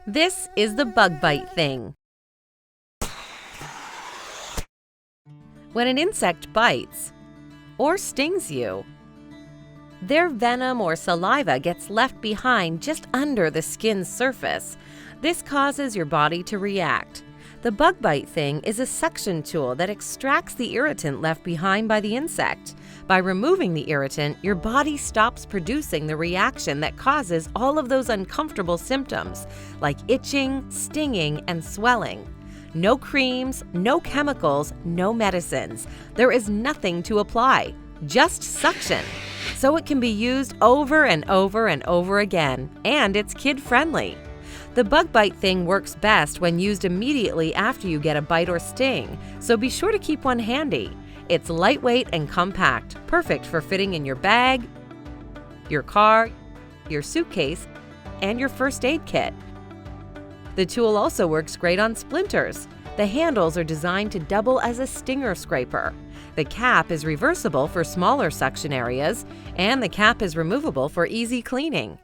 This is the bug bite thing. When an insect bites or stings you, their venom or saliva gets left behind just under the skin's surface. This causes your body to react. The bug bite thing is a suction tool that extracts the irritant left behind by the insect. By removing the irritant, your body stops producing the reaction that causes all of those uncomfortable symptoms, like itching, stinging, and swelling. No creams, no chemicals, no medicines. There is nothing to apply, just suction. So it can be used over and over and over again, and it's kid-friendly. The bug bite thing works best when used immediately after you get a bite or sting, so be sure to keep one handy. It's lightweight and compact, perfect for fitting in your bag, your car, your suitcase, and your first aid kit. The tool also works great on splinters. The handles are designed to double as a stinger scraper. The cap is reversible for smaller suction areas, and the cap is removable for easy cleaning.